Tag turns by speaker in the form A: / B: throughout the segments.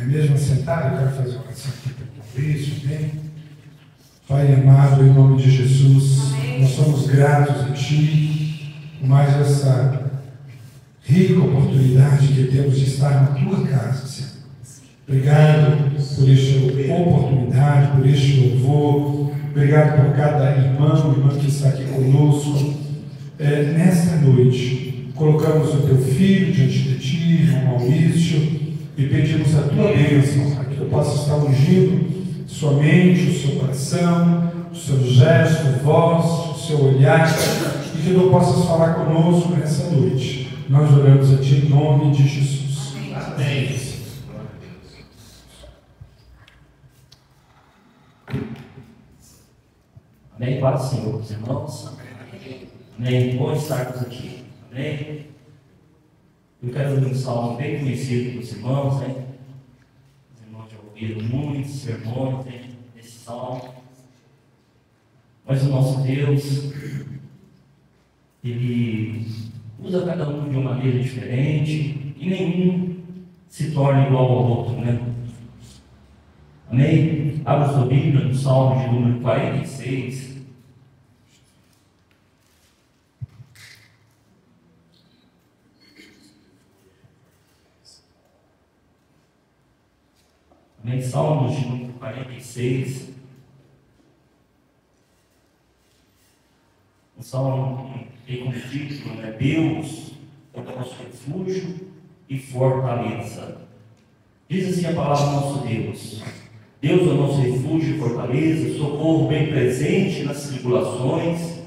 A: Mesmo sentado, eu quero fazer uma oração aqui para isso, amém? Pai amado, em nome de Jesus, amém. Nós somos gratos a Ti por mais essa rica oportunidade que temos de estar na Tua casa, Senhor. Obrigado por esta oportunidade, por este louvor. Obrigado por cada irmã que está aqui conosco. Nesta noite, colocamos o Teu Filho diante de Ti, irmão Maurício, e pedimos a Tua bênção, para que eu possa estar ungindo sua mente, o seu coração, o seu gesto, voz, o seu olhar, e que tu possas falar conosco nessa noite. Nós oramos a Ti em nome de Jesus. Amém.
B: Amém. Paz do Senhor, meus irmãos. Amém. Bom estarmos aqui. Amém. Eu quero ler um salmo bem conhecido para os irmãos, né? Os irmãos já ouviram muitos sermões, né, desse salmo. Mas o nosso Deus, Ele usa cada um de uma maneira diferente e nenhum se torna igual ao outro, né? Amém? Abra sua Bíblia no Salmo de número 46. Amém? Salmos de número 46. Um salmo que tem como título, né? Deus é o nosso refúgio e fortaleza. Diz assim a palavra do nosso Deus: Deus é o nosso refúgio e fortaleza, socorro bem presente nas tribulações.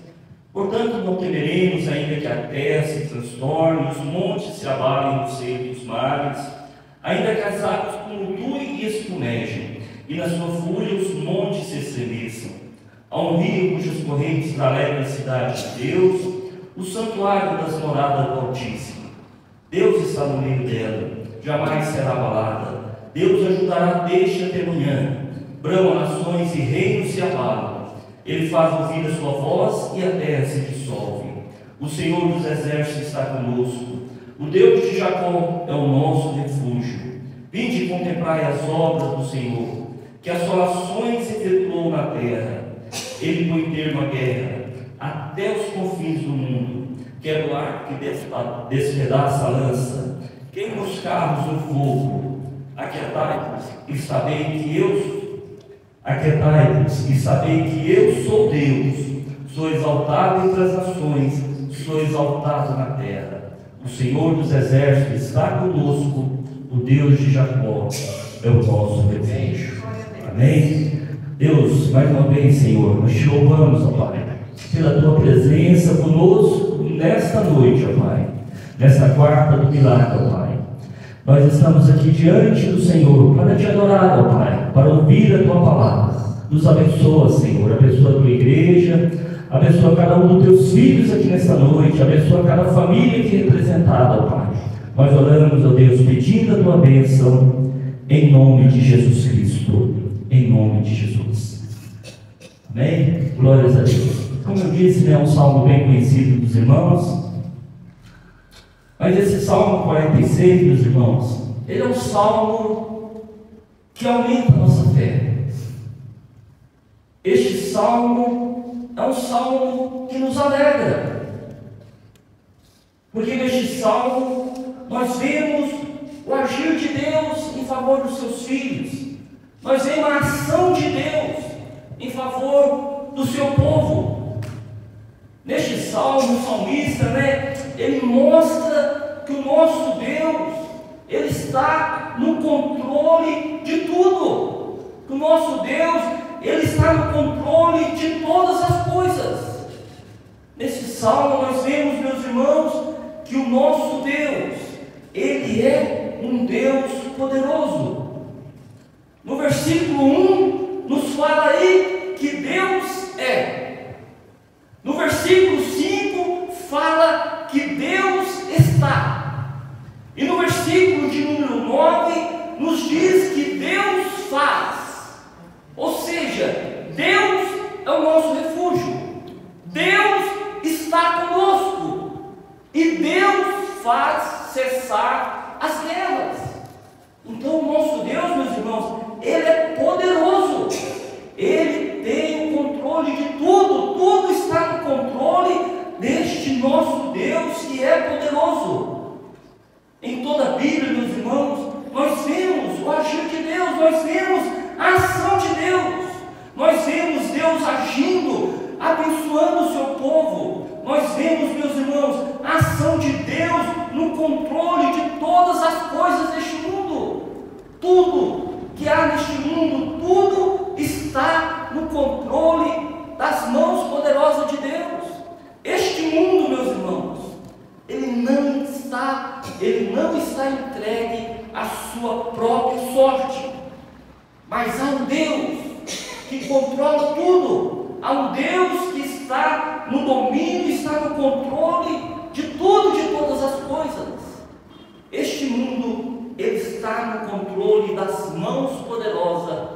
B: Portanto, não temeremos, ainda que a terra se transtorne, os montes se abalem no seio dos mares, ainda que as águas tumultuem e espumejem, e na sua fúria os montes se estremeçam. Há um rio cujas correntes alegram a cidade de Deus, o santuário das moradas do Altíssimo. Deus está no meio dela, jamais será abalada. Deus ajudará desde até amanhã. Bramam nações e reinos se abalam. Ele faz ouvir a sua voz e a terra se dissolve. O Senhor dos exércitos está conosco. O Deus de Jacó é o nosso refúgio. Vinde e contemplai as obras do Senhor, que assolações efetuou na terra. Ele põe termo à guerra até os confins do mundo. Quebra o arco que despedaça a lança. Queima os carros no fogo. Aquietai-vos e sabei que eu sou Deus. Sou exaltado entre as nações, sou exaltado na terra. O Senhor dos exércitos está conosco. O Deus de Jacó é o nosso refúgio. Amém? Deus, mais uma vez, Senhor, nós te louvamos, ó Pai, pela tua presença conosco nesta noite, ó Pai, nesta quarta do milagre, ó Pai. Nós estamos aqui diante do Senhor para te adorar, ó Pai, para ouvir a tua palavra. Nos abençoa, Senhor, abençoa a tua igreja, abençoa cada um dos teus filhos aqui nesta noite, abençoa cada família aqui representada, ó Pai. Nós oramos, ó Deus, pedindo a tua bênção em nome de Jesus Cristo, em nome de Jesus. Amém? Glórias a Deus. Como eu disse, é um salmo bem conhecido dos irmãos. Mas esse Salmo 46, meus irmãos, ele é um salmo que aumenta a nossa fé. Este salmo é um salmo que nos alegra. Porque neste salmo nós vemos o agir de Deus em favor dos seus filhos. Nós vemos a ação de Deus em favor do seu povo. Neste salmo, o salmista, ele mostra que o nosso Deus, Ele está no controle de tudo. Que o nosso Deus, Ele está no controle de todas as coisas. Nesse salmo nós vemos, meus irmãos, que o nosso Deus, Ele é um Deus poderoso. No versículo 1, nos fala aí que Deus é. No versículo 5, fala que Deus está. E no versículo de número 9, nos diz que Deus faz. Ou seja, Deus é o nosso refúgio. Deus está conosco. E Deus faz cessar as guerras. Então o nosso Deus irmãos, Ele é poderoso. Ele tem o controle de tudo. Tudo está no controle deste nosso Deus que é poderoso. Em toda a Bíblia, meus irmãos, nós vemos o agir de Deus, nós vemos a ação de Deus, nós vemos Deus agindo, abençoando o seu povo. Nós vemos, meus irmãos, a ação de Deus no controle de todas as coisas deste mundo. Tudo que há neste mundo, tudo está no controle das mãos poderosas de Deus. Este mundo, meus irmãos, ele não está entregue à sua própria sorte, mas há um Deus que controla tudo, há um Deus que está no domínio, está no controle de tudo, de todas as coisas. Este mundo, ele está no controle das mãos poderosas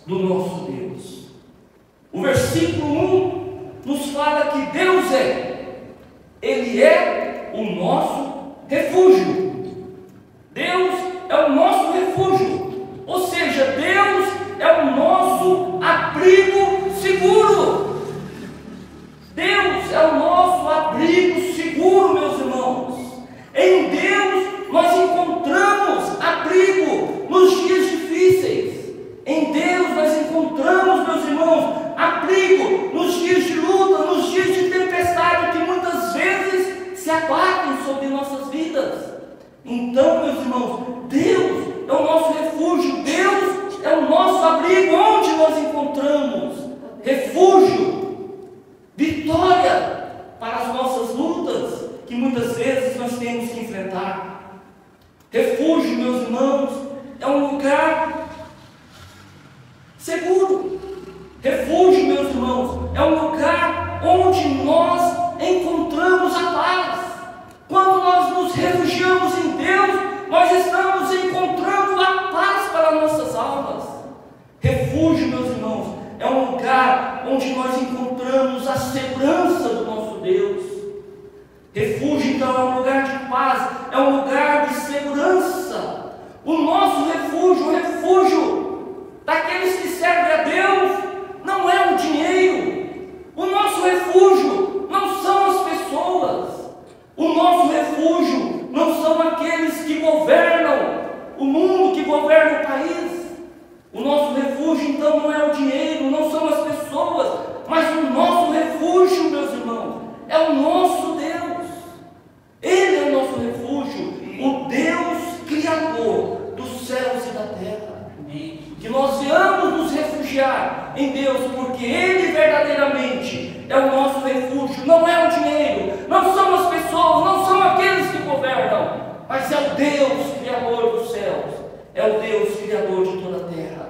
B: do nosso Deus. O versículo 1 nos fala que Deus Ele é o nosso refúgio. Deus é o nosso refúgio, ou seja, Deus é o nosso abrigo seguro. Deus é o nosso abrigo seguro, meus irmãos. Em Deus nós encontramos abrigo nos dias difíceis. Em Deus nós encontramos, meus irmãos, abrigo nos dias de luta, nos dias de tempestade que muitas vezes se abatem sobre nossas vidas. Então, meus irmãos, Deus é o nosso refúgio, Deus é o nosso abrigo, onde nós encontramos refúgio, vitória para as nossas lutas que muitas vezes nós temos que enfrentar. Refúgio, meus irmãos, é um lugar seguro. Refúgio, meus irmãos, é um lugar onde nós encontramos a paz. Quando nós nos refugiamos em Deus, nós estamos encontrando a paz para nossas almas. Refúgio, meus irmãos, é um lugar onde nós encontramos a segurança do nosso Deus. Refúgio, então, é um lugar de paz, é um lugar de segurança. O nosso refúgio, o refúgio daqueles que servem a Deus, não é o dinheiro. O nosso refúgio não são as pessoas. O nosso refúgio não são aqueles que governam o mundo, que governam o país. O nosso refúgio, então, não é o dinheiro, não são as pessoas, mas o nosso refúgio, meus irmãos, é o nosso Deus. Ele é o nosso refúgio, o Deus Criador dos céus e da terra. Que nós venhamos nos refugiar em Deus, porque Ele verdadeiramente é o nosso refúgio. Não é o dinheiro, não são as pessoas, não são aqueles que governam, mas é o Deus Criador dos céus, é o Deus Criador de toda a terra.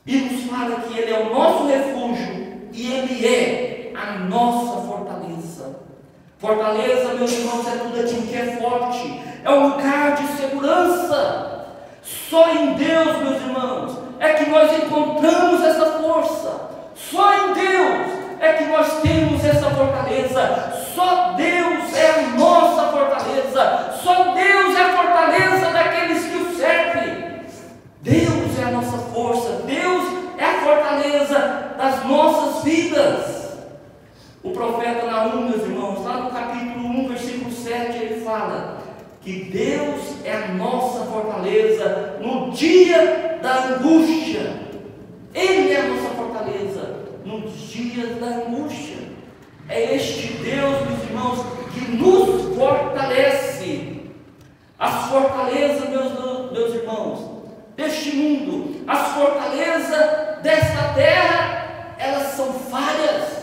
B: E nos fala que Ele é o nosso refúgio e Ele é a nossa fortaleza. Fortaleza, meus irmãos, é tudo aquilo que é forte, é um lugar de segurança. Só em Deus, meus irmãos, é que nós encontramos essa força. Só em Deus é que nós temos essa fortaleza. Só Deus é a nossa fortaleza. Só Deus é a fortaleza daqueles que o servem. Deus é a nossa força. Deus é a fortaleza das nossas vidas. O profeta Naum, meus irmãos, lá no capítulo 1, versículo 7, ele fala que Deus é a nossa fortaleza no dia da angústia. Ele é a nossa fortaleza nos dias da angústia. É este Deus, meus irmãos, que nos fortalece. As fortalezas, meus irmãos, deste mundo, as fortalezas desta terra, elas são falhas.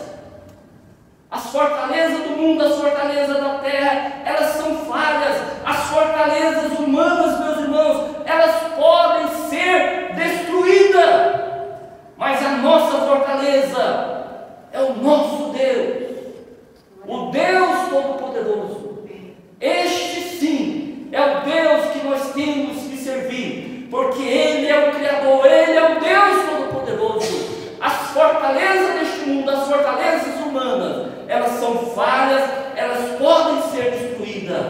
B: As fortalezas do mundo, as fortalezas da terra, elas são falhas. As fortalezas humanas, meus irmãos, elas podem ser destruídas. Mas a nossa fortaleza é o nosso Deus, o Deus Todo-Poderoso. Este sim é o Deus que nós temos que servir, porque Ele é o Criador, Ele é o Deus Todo-Poderoso. As fortalezas deste mundo, as fortalezas humanas, elas são falhas, elas podem ser destruídas,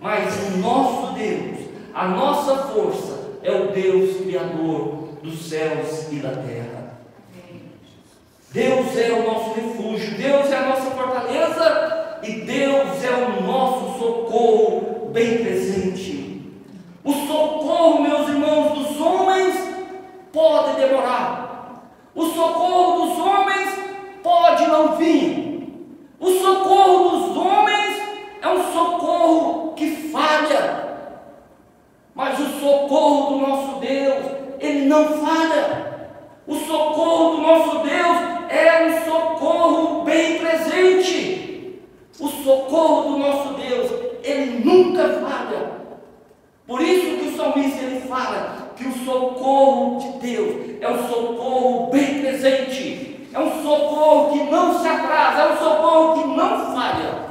B: mas o nosso Deus, a nossa força, é o Deus Criador dos céus e da terra. Deus é o nosso refúgio, Deus é a nossa fortaleza e Deus é o nosso socorro bem presente. O socorro, meus irmãos, dos homens pode demorar, o socorro dos homens pode não vir, o socorro dos homens é um socorro que falha, mas o socorro do nosso Deus, Ele não falha. O socorro do nosso Deus é um socorro bem presente. O socorro do nosso Deus, Ele nunca falha. Por isso que o salmista ele fala que o socorro de Deus é um socorro bem presente, é um socorro que não se atrasa, é um socorro que não falha.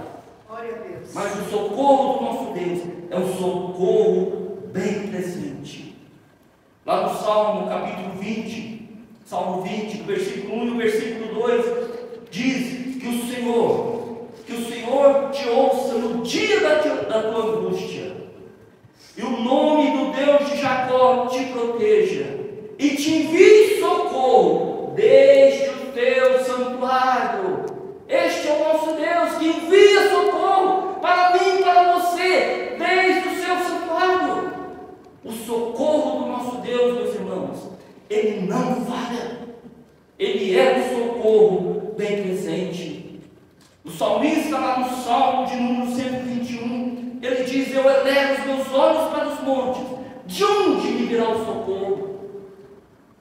B: Mas o socorro do nosso Deus é um socorro bem presente. Lá no Salmo, capítulo 20, Salmo 20, versículo 1 e o versículo 2, diz que o Senhor te ouça no dia da tua angústia, e o nome do Deus de Jacó te proteja, e te envie socorro desde o teu santuário. Este é o nosso Deus que envia socorro para mim e para você, desde o seu santuário. O socorro do nosso Deus, meus irmãos, Ele não falha. Ele é um socorro bem presente. O salmista, lá no Salmo de número 121, ele diz: eu elevo os meus olhos para os montes, de onde me virá o socorro?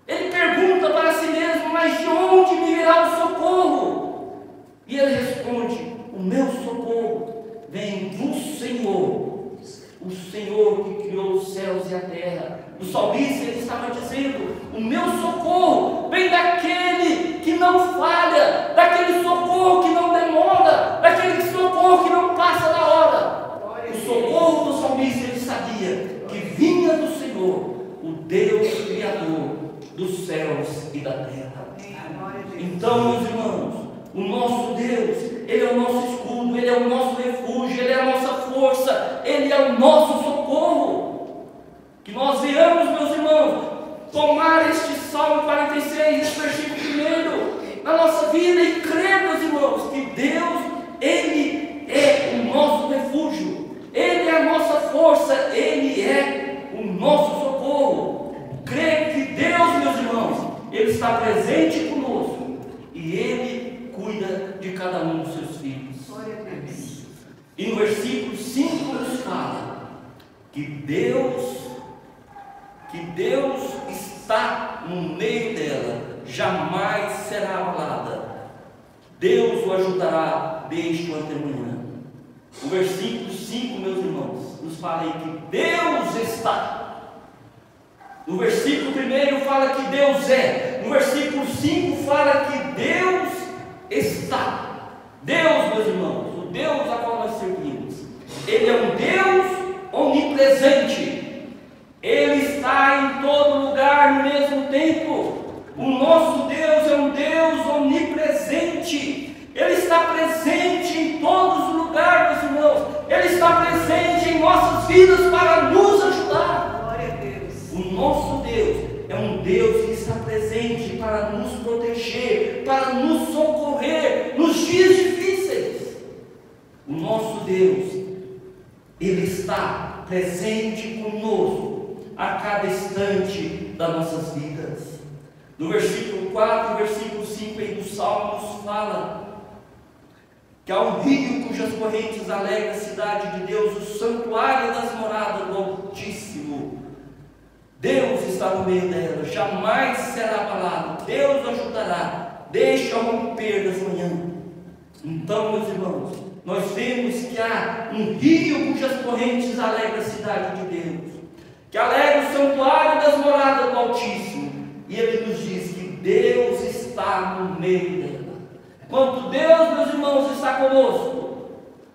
B: Ele pergunta para si mesmo: mas de onde me virá o socorro? E ele responde: o meu socorro vem do Senhor, o Senhor que criou os céus e a terra. O salmista ele estava dizendo: o meu socorro vem daquele que não falha, daquele socorro que não demora, daquele socorro que não passa da hora. O socorro do salmista ele sabia que vinha do Senhor, o Deus Criador dos céus e da terra. Então, meus irmãos, o nosso Deus, Ele é o nosso escudo, Ele é o nosso refúgio, Ele é a nossa força, Ele é o nosso socorro. Que nós venhamos, meus irmãos, tomar este Salmo 46, este versículo 1 na nossa vida e crer, meus irmãos, que Deus, Ele é o nosso refúgio, Ele é a nossa força, Ele é o nosso socorro. Crer que Deus, meus irmãos, Ele está presente conosco e Ele cuida de cada um dos seus filhos. E no versículo 5 nos fala que Deus está no meio dela, jamais será abalada. Deus o ajudará desde o antemanhã. O versículo 5, meus irmãos, nos fala aí que Deus está. No versículo 1 fala que Deus é. No versículo 5 fala que Deus está. Deus, meus irmãos, o Deus a qual nós servimos, Ele é um Deus onipresente. Ele está em todo lugar no mesmo tempo. O nosso Deus é um Deus onipresente. Ele está presente em todos os lugares, meus irmãos. Ele está presente em nossas vidas para nos ajudar. Glória a Deus. O nosso Deus é um Deus que está presente para nos proteger, para nos socorrer nos dias difíceis. O nosso Deus, Ele está presente conosco a cada instante das nossas vidas. No versículo 4 e versículo 5 aí do Salmo nos fala que há um rio cujas correntes alegram a cidade de Deus, o santuário das moradas do Altíssimo. Deus está no meio dela, jamais será abalado. Deus ajudará, deixa ao romper das manhãs. Então, meus irmãos, nós vemos que há um rio cujas correntes alegram a cidade de Deus, que alegra o santuário das moradas do Altíssimo. E Ele nos diz que Deus está no meio dela. Quando Deus, meus irmãos, está conosco,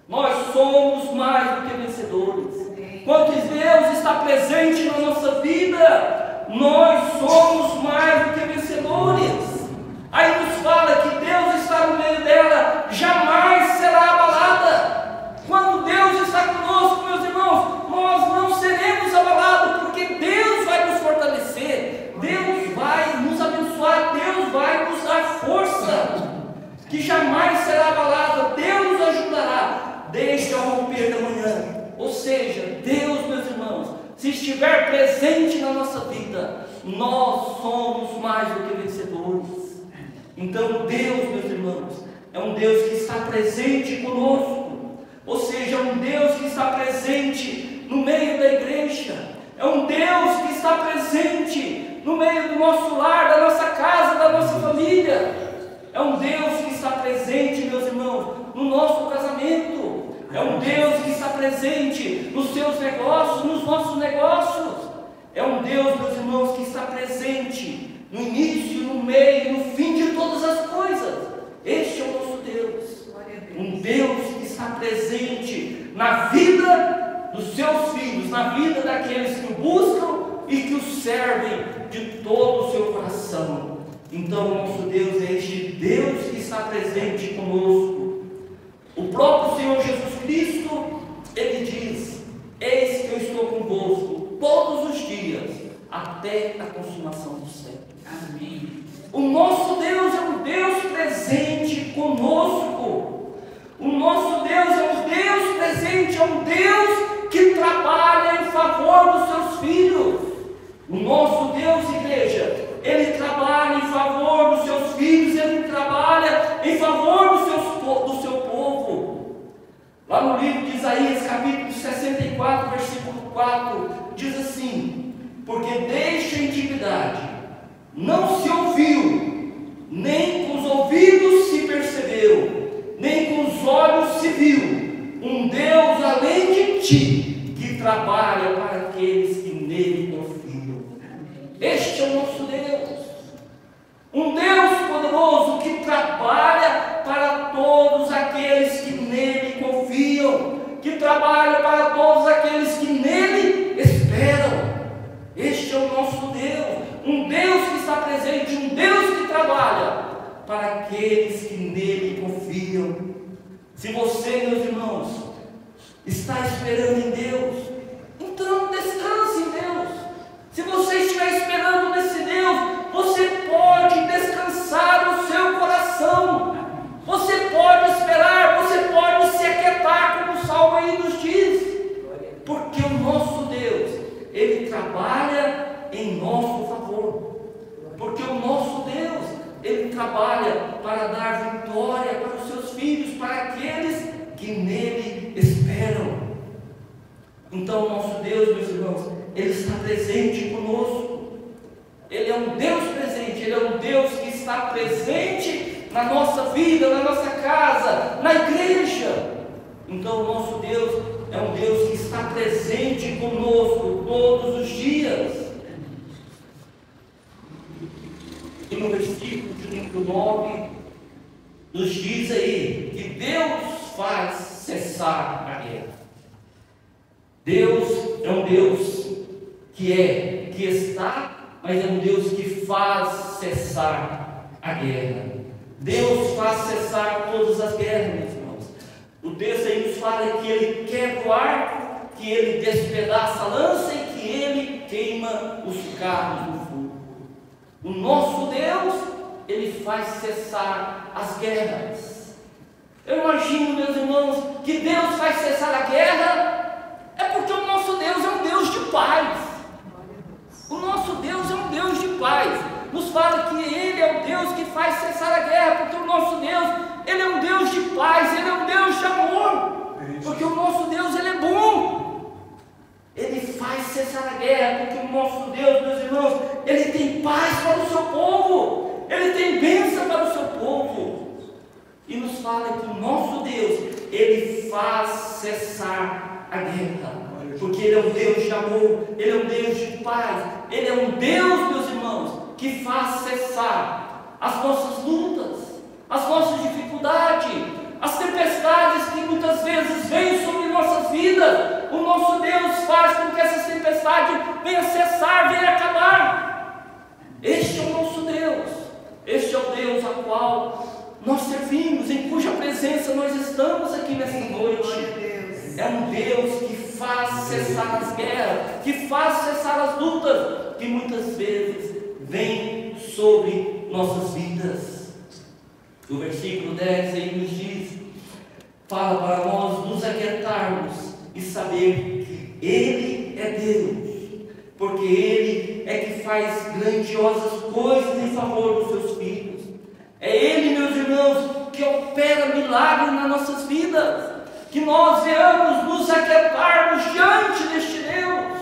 B: nós somos mais do que vencedores. Quando Deus está presente na nossa vida, nós somos mais do que vencedores. Aí nos fala que Deus está no meio dela, jamais será abalada. Quando Deus está conosco, meus irmãos, nós não seremos abalados, porque Deus vai nos fortalecer.
C: se estiver presente na nossa vida, nós somos mais do que vencedores. Então Deus, meus irmãos, é um Deus que está presente conosco, ou seja, é um Deus que está presente no meio da igreja, é um Deus que está presente no meio do nosso lar, da nossa casa, da nossa família. É um Deus que está presente, meus irmãos, no nosso casamento. É um Deus que está presente nos seus negócios, nos nossos negócios. É um Deus, meus irmãos, que está presente no início, no meio, no fim de todas as coisas. Este é o nosso Deus. Um Deus que está presente na vida dos seus filhos, na vida daqueles que o buscam e que o servem de todo o seu coração. Então, o nosso Deus é este Deus que está presente conosco. O próprio Senhor Jesus Cristo, Ele diz: eis que eu estou convosco todos os dias, até a consumação do século. Amém. O nosso Deus é um Deus presente conosco. O nosso Deus é um Deus presente, é um Deus que trabalha em favor dos seus filhos. O nosso Deus, igreja, Ele trabalha em favor dos seus filhos, Ele trabalha em favor do seu povo. Lá no livro de Isaías, capítulo 64, versículo 4, diz assim: porque desde a antiguidade não se ouviu, nem com os ouvidos se percebeu, nem com os olhos se viu, um Deus além de ti, que trabalha para aqueles que nele confiam. Este é o nosso Deus, um Deus poderoso que trabalha para todos aqueles que nele confiam, que trabalha para todos aqueles que nele esperam. Este é o nosso Deus, um Deus que está presente, um Deus que trabalha para aqueles que nele confiam. Se você, meus irmãos, está esperando em Deus, então descanse em Deus. Se você estiver esperando nesse Deus, você pode descansar o seu coração, você pode esperar, você pode se aquietar, como o Salmo aí nos diz, porque o nosso Deus, Ele trabalha em nosso favor, porque o nosso Deus, Ele trabalha para dar vitória para os seus filhos, para aqueles que nele esperam. Então o nosso Deus, meus irmãos, Ele está presente conosco. Ele é um Deus presente, Ele é um Deus que está presente na nossa vida, na nossa casa, na igreja. Então o nosso Deus é um Deus que está presente conosco todos os dias. E no versículo de número 9, nos diz aí que Deus faz cessar a guerra. Deus é um Deus que está, mas é um Deus que faz cessar a guerra. Deus faz cessar todas as guerras, meus irmãos. O texto aí nos fala que Ele quebra o arco, que Ele despedaça a lança e que Ele queima os carros no fogo. O nosso Deus, Ele faz cessar as guerras. Eu imagino, meus irmãos, que Deus faz cessar a guerra, é porque o nosso Deus é um Deus de paz. O nosso Deus é um Deus de paz. Nos fala que Ele é o Deus que faz cessar a guerra, porque o nosso Deus, Ele é um Deus de paz, Ele é um Deus de amor, porque o nosso Deus, Ele é bom. Ele faz cessar a guerra, porque o nosso Deus, meus irmãos, Ele tem paz para o seu povo, Ele tem bênção para o seu povo. E nos fala que o nosso Deus, Ele faz cessar a guerra, porque Ele é um Deus de amor, Ele é um Deus de paz, Ele é um Deus, meus irmãos, que faz cessar as nossas lutas, as nossas dificuldades, as tempestades que muitas vezes vêm sobre nossas vidas. O nosso Deus faz com que essas tempestades venham cessar, venham acabar. Este é o nosso Deus, este é o Deus a qual nós servimos, em cuja presença nós estamos aqui nesta noite. É um Deus que faz cessar as guerras, que faz cessar as lutas que muitas vezes vêm sobre nossas vidas. O versículo 10 aí nos diz, fala para nós nos aquietarmos e saber que Ele é Deus. porque Ele é que faz grandiosas coisas em favor dos seus filhos. É Ele, meus irmãos, que opera milagres nas nossas vidas, que nós venhamos nos aquietarmos diante deste Deus,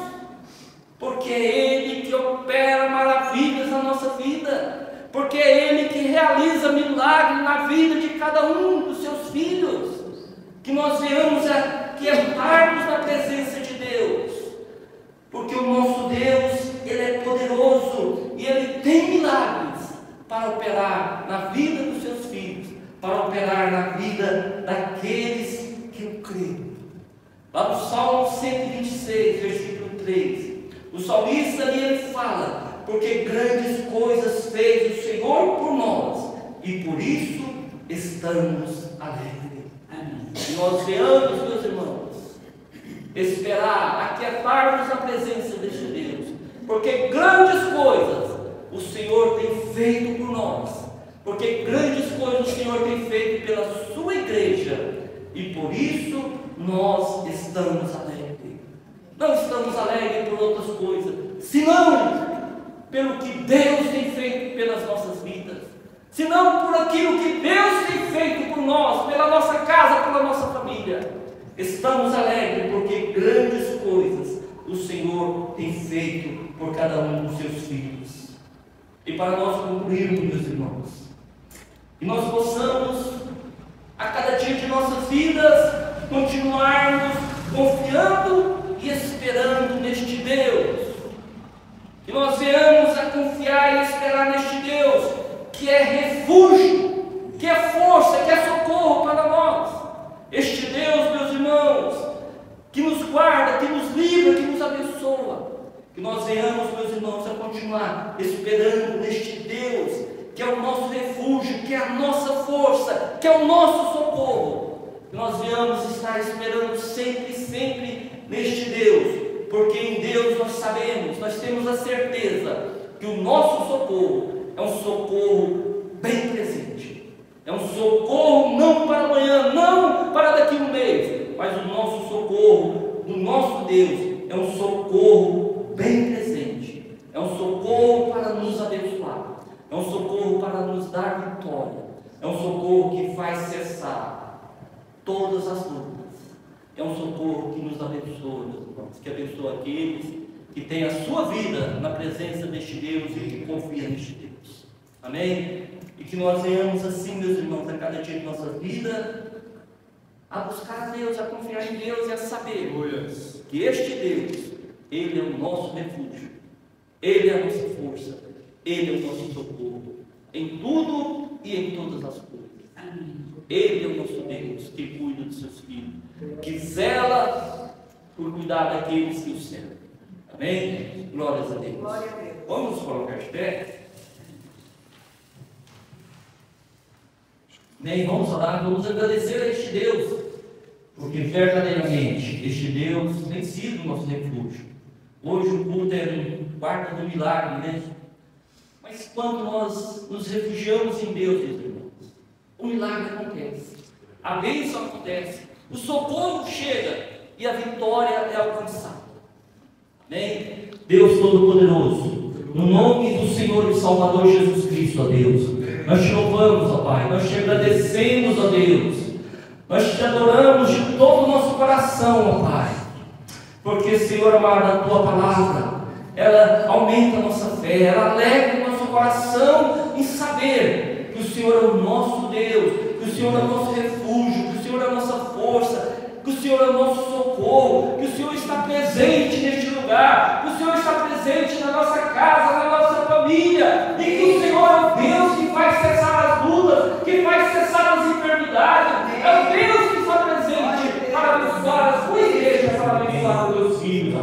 C: porque é Ele que opera maravilhas na nossa vida, porque é Ele que realiza milagres na vida de cada um dos seus filhos, que nós venhamos aquietarmos na presença de Deus, porque o nosso Deus, Ele é poderoso e Ele tem milagres para operar na vida dos seus filhos, para operar na vida daqueles que o creem. Lá no Salmo 126, versículo 3, o salmista ali ele fala: porque grandes coisas fez o Senhor por nós, e por isso estamos alegres. E nós venhamos, meus irmãos, esperar, aquietarmos a presença deste Deus, porque grandes coisas o Senhor tem feito por nós, porque grandes coisas o Senhor tem feito pela sua igreja, e por isso nós estamos alegres. Não estamos alegres por outras coisas, senão pelo que Deus tem feito pelas nossas vidas, senão por aquilo que Deus tem feito por nós, pela nossa casa, pela nossa família. Estamos alegres porque grandes coisas o Senhor tem feito por cada um dos seus filhos. E para nós concluirmos, meus irmãos, que nós possamos a cada dia de nossas vidas continuarmos confiando e esperando neste Deus, que nós venhamos a confiar e esperar neste Deus, que é refúgio, que é força, que é socorro para nós. Este Deus, meus irmãos, que nos guarda, que nos livra, que nos abençoa. Que nós venhamos, meus irmãos, a continuar esperando neste Deus, que é o nosso refúgio, que é a nossa força, que é o nosso socorro. Que nós venhamos estar esperando sempre, sempre neste Deus, porque em Deus nós sabemos, nós temos a certeza que o nosso socorro é um socorro bem presente, é um socorro não para amanhã, não para daqui a um mês, mas o nosso socorro do nosso Deus é um socorro bem presente, é um socorro para nos abençoar, é um socorro para nos dar vitória, é um socorro que faz cessar todas as lutas. É um socorro que nos abençoa, meus irmãos, que abençoa aqueles que têm a sua vida na presença deste Deus e que confiam neste Deus. Amém? E que nós venhamos assim, meus irmãos, a cada dia de nossa vida, a buscar a Deus, a confiar em Deus e a saber que este Deus, Ele é o nosso refúgio, Ele é a nossa força, Ele é o nosso socorro, em tudo e em todas as coisas. Ele é o nosso Deus que cuida dos seus filhos, que zela por cuidar daqueles que o servem. Amém? Glórias a Deus.
D: Glória a Deus.
C: Vamos colocar de pé. Amém? Vamos orar, vamos agradecer a este Deus, porque verdadeiramente este Deus tem sido o nosso refúgio. Hoje o culto é um quarto do milagre, né? Mas quando nós nos refugiamos em Deus, meus irmãos, o milagre acontece, a bênção acontece, o socorro chega e a vitória é alcançada. Amém? Deus Todo-Poderoso, no nome do Senhor e Salvador Jesus Cristo, ó Deus, nós te louvamos, ó Pai, nós te agradecemos, ó Deus, nós te adoramos de todo o nosso coração, ó Pai, porque, Senhor amado, a tua palavra, ela aumenta a nossa fé, ela alegra o nosso coração em saber que o Senhor é o nosso Deus, que o Senhor é o nosso refúgio, que o Senhor é a nossa força, que o Senhor é o nosso socorro, que o Senhor está presente neste lugar, que o Senhor está presente na nossa casa, na nossa família, e que o Senhor é o Deus que faz cessar as lutas, que faz cessar as enfermidades, é o Deus que está presente para abençoar a sua igreja, para abençoar os teus filhos.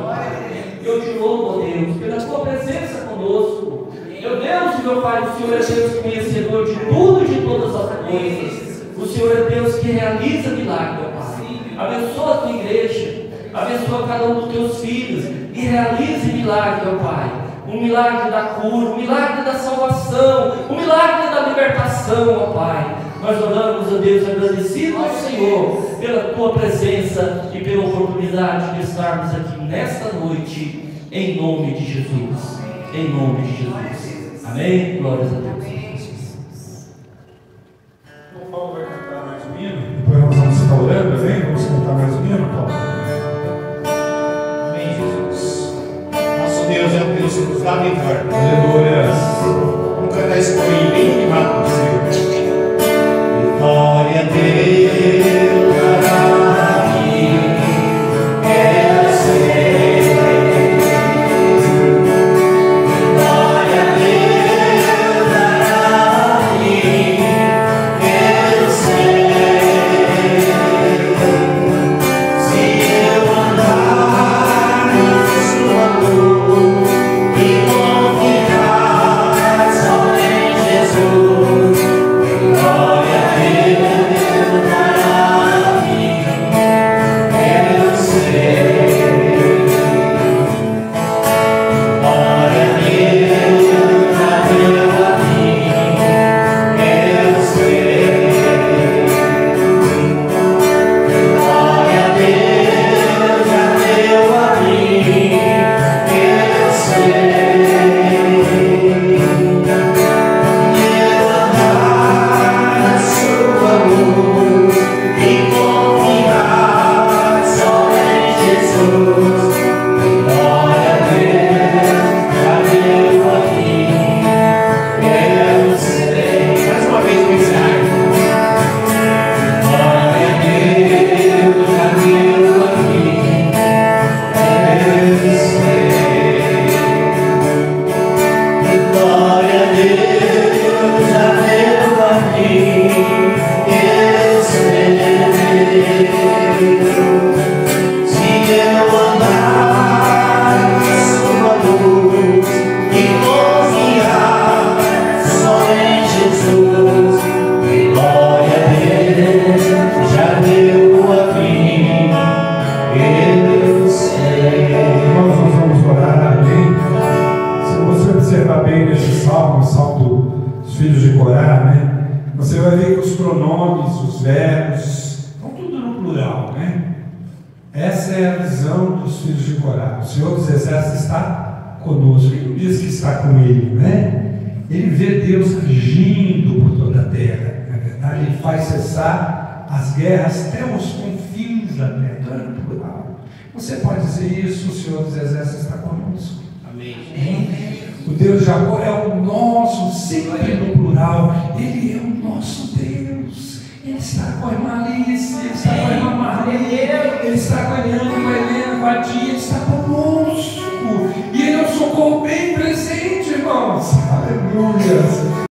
C: Eu te louvo, ó Deus, pela tua presença conosco. Meu Deus e meu Pai, o Senhor é Deus conhecedor de tudo e de todas as coisas. O Senhor é Deus que realiza milagre, ó Pai. Abençoa a tua igreja, abençoa cada um dos teus filhos e realize milagre, ó Pai. Um milagre da cura, um milagre da salvação, um milagre da libertação, ó Pai. Nós oramos, ó Deus, agradecido ao Senhor pela tua presença e pela oportunidade de estarmos aqui nesta noite, em nome de Jesus. Em nome de Jesus. Amém? Glórias a Deus.
A: O Paulo vai cantar mais um hino. Depois nós vamos estar orando, amém? Vamos cantar mais um hino, Paulo.
D: Amém, Jesus. Nosso Deus é um Deus que nos dá vitória.
A: Aleluia.
D: Vamos cantar esse corinho bem animado com o Senhor. Vitória a Deus dará a mim, eu sei. Vitória a Deus dará a mim, eu sei. Se eu andar na sua luz e confiar só em Jesus, glória a Deus dará a mim, eu sei. Glória a Deus já deu a mim, eu sei. Glória a Deus já deu a mim, eu sei. Eu andar na sua luz e confiar só em Jesus. Glória a Deus já deu a mim, eu sei. Mais uma vez com esse ar. Glória a Deus já deu a mim, eu sei. Glória a Deus já deu a mim, eu sei. Se eu andar na sua luz e confiar só em Jesus, glória a Deus já deu a mim, eu sei.
A: Irmãos, nós vamos orar, amém? Se você observar bem neste salmo, o salmo dos filhos de Corá, né? Você vai ver que os pronomes, os verbos, estão tudo no plural, né? Essa é a visão dos filhos de Corá. O Senhor dos Exércitos está conosco. Ele não diz que está com ele, né? Ele vê Deus agindo por toda a terra. Na verdade, ele faz cessar as guerras até os confins da terra. Então, é no plural. Você pode dizer isso, o Senhor dos Exércitos está conosco.
D: Amém.
A: O Deus de Jacó é o nosso, sempre no plural. Ele é o nosso Deus. Ele está com a irmã Alice, ele está com a irmã Maria, ele está com a Eliane, com a Helena, com a Tia, ele está com